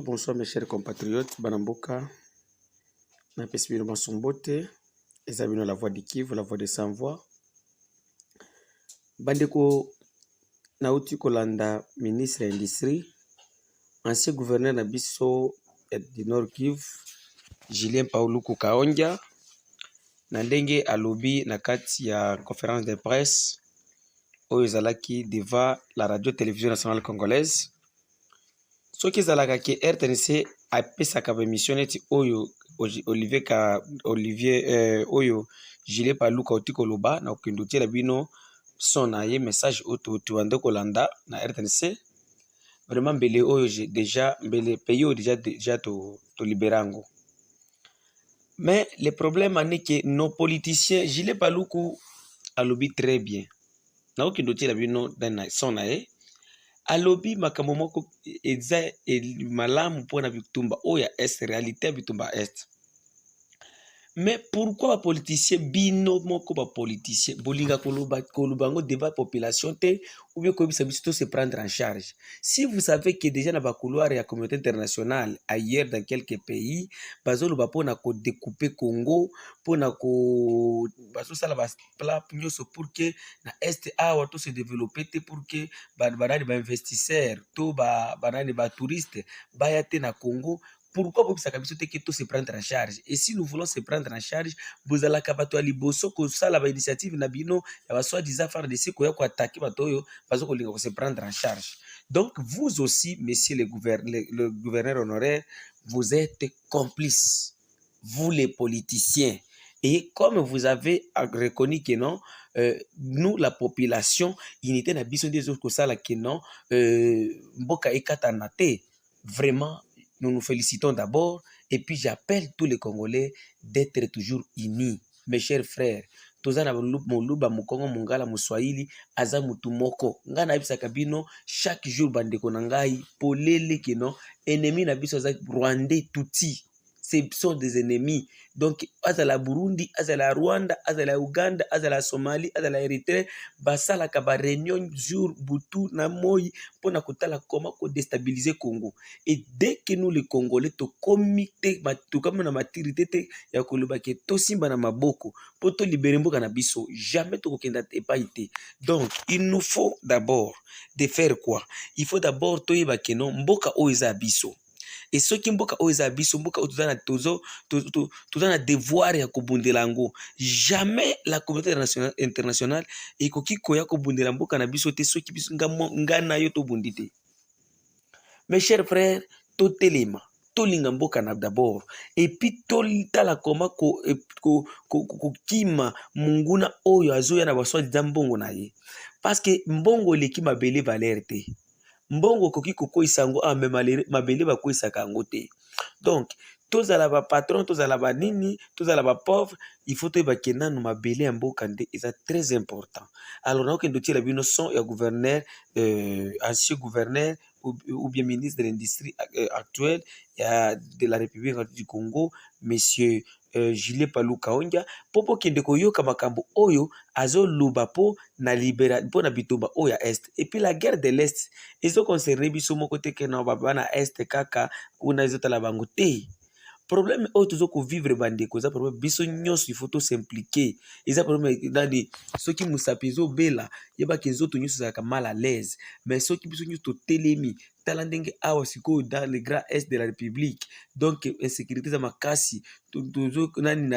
bonsoir mes chers compatriotes. Banamboka, na pesibino masombote, ezabino la voix de Kivu, la voix de sans voix. Bandeko nauti kolanda ministre de l'industrie, ancien gouverneur na biso du Nord Kivu, Julien Pauluku Kaonja, na ndenge alobi na kati ya conférence de presse oyo ezalaki devant la radio-télévision nationale congolaise. Ce qui ezalaka ki RTNC apesaka émission neti oyo Olivier oyo Julien Paluku oti koloba na okendo tiela bino son na ye message oto tuande kolanda na RTNC. Vraiment mbele oyo déjà mbele pays déjà to liberango. Mais le problème est que nos politiciens, Julien Paluku alobi très bien. Na okendo tiela bino dans son na ye alobi makambo moko eza malamu mpona bitumba oya est réalité bitumba est. Mais pourquoi les politiciens bino moko ba politiciens bolinga kolubango devant population te ou bien comme ça se prendre en charge? Si vous savez que déjà na ba couloir ya communauté internationale ailleurs dans quelques pays bazolo ba pona ko découper Congo pona ko baso sala ba plan nyonso pour que na est awa to se développer te pour que ba investisseurs to ba touristes ba yate na Congo. Pourquoi vous se prendre en charge? Et si nous voulons se prendre en charge, vous allez kabato aliboso ko sala ba initiative na bino ya ba soi-disant faire de siko ya ko attaquer batoyo bazo ko linga ko se prendre en charge. Donc vous aussi, messieurs le gouverneur honoraire, vous êtes complices, vous les politiciens. Et comme vous avez reconnu que non, nous la population, unité na biso des autres ko sala que non, mboka ekatanate, vraiment. Nous nous félicitons d'abord et puis j'appelle tous les Congolais d'être toujours unis. Mes chers frères, tozana moluba mukongo mungala muswahili aza mutu moko. Nga na bisa kabino chaque jour bandeko na ngai polele keno ennemi na biso za Rwandais tuti. Ce sont des ennemis. Donc, azala Burundi, azala Rwanda, azala Uganda, azala Somalie, azala Eritrea, basala kaba réunion jour butu na moi pour na kutala comment ko déstabiliser Congo. Et dès que nous les Congolais to comité to comme na maturité te ya koloba ke to simba na maboko pour to libérer mboka na biso, jamais to kokenda te pas été. Donc, il nous faut d'abord de faire quoi? Il faut d'abord to yeba ke non mboka o eza biso. Et ceux qui mboka oza biso mboka otuzana tozo tuzana devoir ya kobundela ngo. Jamais la communauté internationale ekoki koya kobundela mboka na biso te soki biso ngana yo to bundite. Mes chers frères, to telema tolinga mboka na d'abord et puis tolitala koma ko kima munguna oyo azoya na baswa mbongo na ye parce que mbongo leki mabele valeur te. Mbongo koki koko isango mabele bako isaka yango te. Donc tozala ba patron tozala ba nini tozala ba pauvre il faut toyeba kena no mabele ya mboka nde eza très important. Alors na okendo tiela bino son ya gouverneur ancien gouverneur ou bien ministre de l'industrie actuel de la République du Congo, monsieur Julien Paluku Kaonja, popo kende koyoka makambo oyo azo luba po na libéra po na bitumba oya est. Et puis la guerre de l'est ezo concerne biso moko te ke na baba na est kaka una ezotala bango te. Problème oyo tozoko vivre bandeko za problème biso nyonso il faut to s'impliquer. Eza problème dadi soki musapi zo bela yeba ke nzoto nyonso za mal à l'aise. Mais soki biso nyonso to telemi tala ndenge awa siko dans le grand est de la République. Donc insécurité za makasi tozo nani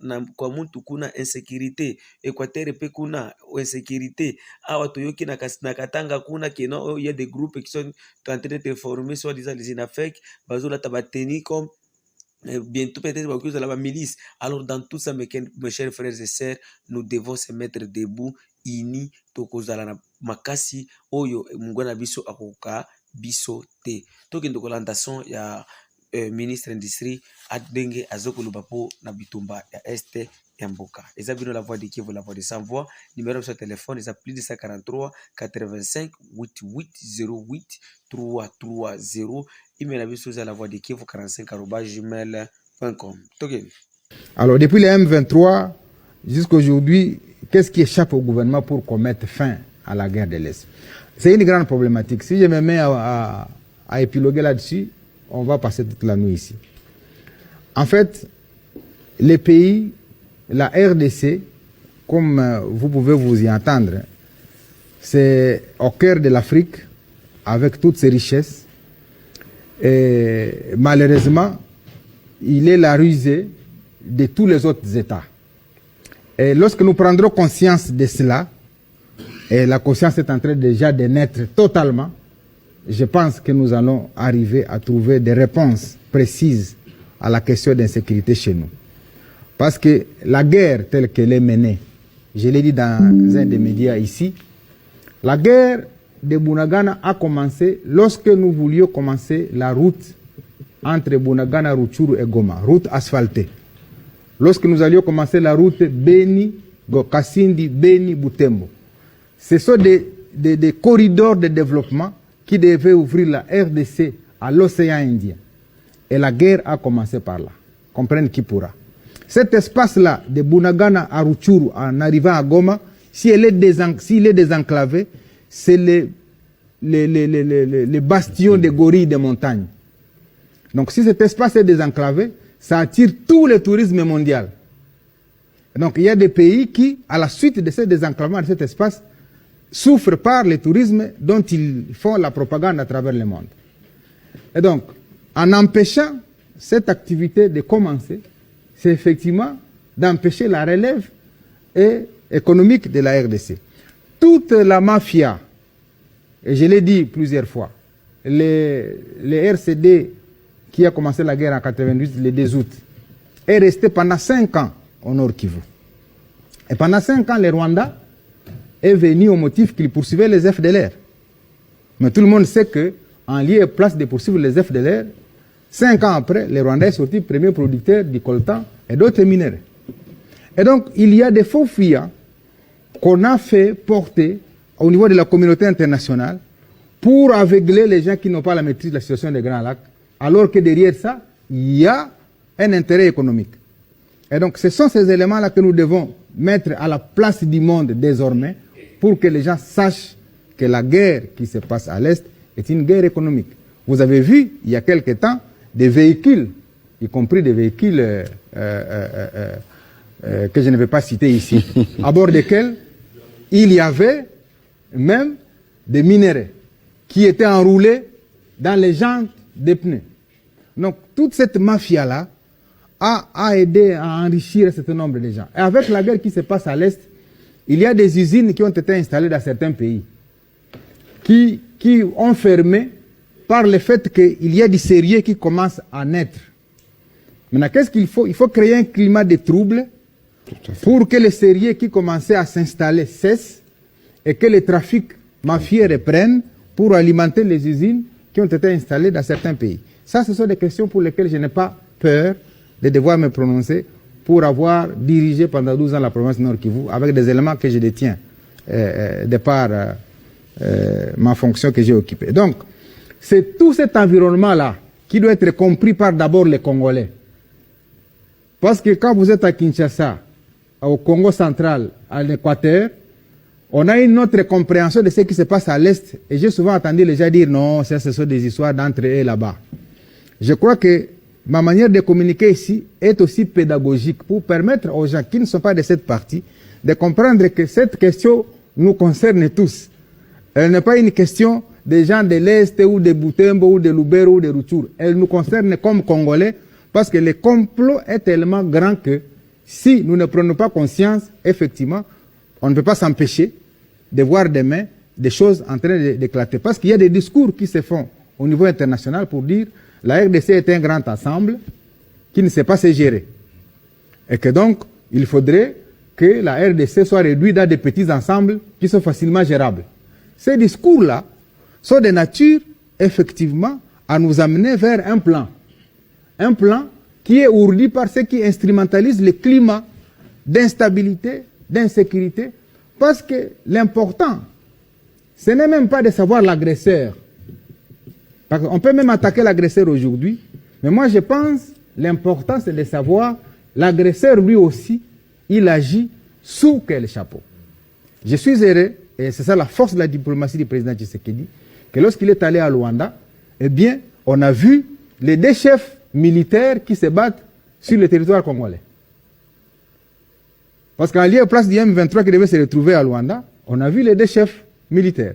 na kwa muntu kuna insécurité Équateur pe kuna insécurité awa toyoki na katanga kuna keno il y a des groupes qui sont en train de former soit disant les INAFEC bazola tabateni comme bientôt peut-être la milice. Alors dans tout ça mes chers frères et sœurs, nous devons se mettre debout ini tokozala na makasi oyo mungwana biso akoka biso te. Tokende kolanda son ya ministre industrie adenge azokoluba po na bitumba ya este ya mboka. Eza bino la voix de Kivu, la voix de sans voix. Numéro de téléphone eza plus de 143 85 8808 330. Email à biso eza la voix de Kivu 45@gmail.com. Alors depuis le M23 jusqu'à aujourd'hui, qu'est-ce qui échappe au gouvernement pour qu'on mette fin à la guerre de l'Est? C'est une grande problématique. Si je me mets à épiloguer là-dessus, on va passer toute la nuit ici. En fait, les pays, la RDC, comme vous pouvez vous y entendre, c'est au cœur de l'Afrique, avec toutes ses richesses. Et malheureusement, il est la rusée de tous les autres États. Et lorsque nous prendrons conscience de cela, et la conscience est en train déjà de naître totalement, je pense que nous allons arriver à trouver des réponses précises à la question d'insécurité chez nous. Parce que la guerre telle qu'elle est menée, je l'ai dit dans un des médias ici, la guerre de Bunagana a commencé lorsque nous voulions commencer la route entre Bunagana, Rutshuru et Goma, route asphaltée. Lorsque nous allions commencer la route Beni, Kasindi, Beni, Butembo. Ce sont des corridors de développement qui devaient ouvrir la RDC à l'océan Indien. Et la guerre a commencé par là. Comprenne qui pourra. Cet espace-là, de Bunagana à Rutshuru, en arrivant à Goma, s'il est désenclavé, c'est les bastions des gorilles des montagnes. Donc si cet espace est désenclavé, ça attire tout le tourisme mondial. Donc il y a des pays qui, à la suite de ce désenclavement de cet espace, souffrent par le tourisme dont ils font la propagande à travers le monde. Et donc, en empêchant cette activité de commencer, c'est effectivement d'empêcher la relève économique de la RDC. Toute la mafia, et je l'ai dit plusieurs fois, les RCD qui a commencé la guerre en 98, le 2 août, est resté pendant 5 ans au Nord Kivu. Et pendant 5 ans, le Rwanda est venu au motif qu'il poursuivait les FDLR. Mais tout le monde sait qu'en lieu et place de poursuivre les FDLR, 5 ans après, le Rwanda est sorti premier producteur du coltan et d'autres minéraux. Et donc, il y a des faux fuyants qu'on a fait porter au niveau de la communauté internationale pour aveugler les gens qui n'ont pas la maîtrise de la situation des Grands Lacs, alors que derrière ça, il y a un intérêt économique. Et donc, ce sont ces éléments-là que nous devons mettre à la place du monde désormais pour que les gens sachent que la guerre qui se passe à l'Est est une guerre économique. Vous avez vu, il y a quelque temps, des véhicules, y compris des véhicules que je ne vais pas citer ici, à bord desquels il y avait même des minéraux qui étaient enroulés dans les jantes des pneus. Donc, toute cette mafia-là a aidé à enrichir un certain nombre de gens. Et avec la guerre qui se passe à l'Est, il y a des usines qui ont été installées dans certains pays, qui ont fermé par le fait qu'il y a du sérieux qui commence à naître. Maintenant, qu'est-ce qu'il faut? Il faut créer un climat de trouble pour que le sérieux qui commençait à s'installer cesse et que les trafics mafieux reprennent pour alimenter les usines qui ont été installées dans certains pays. Ça, ce sont des questions pour lesquelles je n'ai pas peur de devoir me prononcer pour avoir dirigé pendant 12 ans la province Nord Kivu avec des éléments que je détiens de par ma fonction que j'ai occupée. Donc, c'est tout cet environnement-là qui doit être compris par d'abord les Congolais. Parce que quand vous êtes à Kinshasa, au Congo central, à l'Équateur, on a une autre compréhension de ce qui se passe à l'Est. Et j'ai souvent entendu les gens dire non, ça, ce sont des histoires d'entre eux là-bas. Je crois que ma manière de communiquer ici est aussi pédagogique pour permettre aux gens qui ne sont pas de cette partie de comprendre que cette question nous concerne tous. Elle n'est pas une question des gens de l'Est ou de Butembo ou de Lubero ou de Rutshuru. Elle nous concerne comme Congolais parce que le complot est tellement grand que si nous ne prenons pas conscience, effectivement, on ne peut pas s'empêcher de voir demain des choses en train d'éclater. Parce qu'il y a des discours qui se font au niveau international pour dire la RDC est un grand ensemble qui ne sait pas se gérer. Et que donc, il faudrait que la RDC soit réduite dans des petits ensembles qui sont facilement gérables. Ces discours-là sont de nature, effectivement, à nous amener vers un plan. Un plan qui est ourdi par ceux qui instrumentalisent le climat d'instabilité, d'insécurité, parce que l'important, ce n'est même pas de savoir l'agresseur. Parce qu'on peut même attaquer l'agresseur aujourd'hui, mais moi je pense l'important c'est de savoir l'agresseur lui aussi, il agit sous quel chapeau. Je suis heureux, et c'est ça la force de la diplomatie du président Tshisekedi, que lorsqu'il est allé à Luanda, eh bien, on a vu les deux chefs militaires qui se battent sur le territoire congolais. Parce qu'en lieu place du M23 qui devait se retrouver à Luanda, on a vu les deux chefs militaires.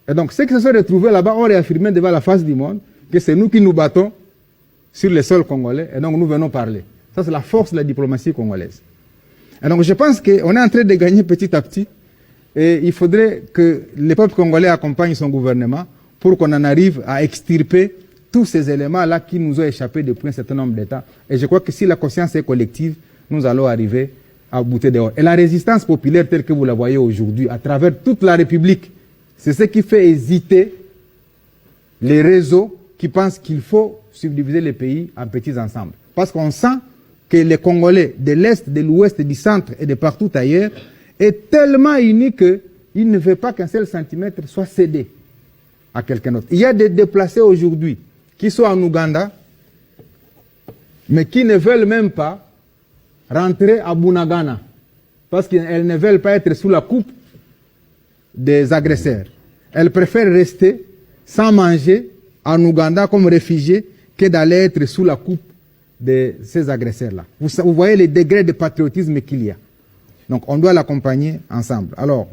Et donc, ceux qui se sont retrouvés là-bas ont réaffirmé devant la face du monde que c'est nous qui nous battons sur le sol congolais et donc nous venons parler. Ça, c'est la force de la diplomatie congolaise. Et donc, je pense qu'on est en train de gagner petit à petit et il faudrait que le peuple congolais accompagne son gouvernement pour qu'on en arrive à extirper tous ces éléments-là qui nous ont échappé depuis un certain nombre d'États. Et je crois que si la conscience est collective, nous allons arriver à bouter dehors. Et la résistance populaire telle que vous la voyez aujourd'hui à travers toute la République, c'est ce qui fait hésiter les réseaux qui pensent qu'il faut subdiviser le pays en petits ensembles. Parce qu'on sent que les Congolais de l'Est, de l'Ouest, du Centre et de partout ailleurs est tellement unis qu'il ne veut pas qu'un seul centimètre soit cédé à quelqu'un d'autre. Il y a des déplacés aujourd'hui qui sont en Ouganda, mais qui ne veulent même pas rentrer à Bunagana, parce qu'elles ne veulent pas être sous la coupe des agresseurs. Elles préfèrent rester sans manger en Ouganda comme réfugiés que d'aller être sous la coupe de ces agresseurs-là. Vous voyez les degrés de patriotisme qu'il y a. Donc on doit l'accompagner ensemble. Alors,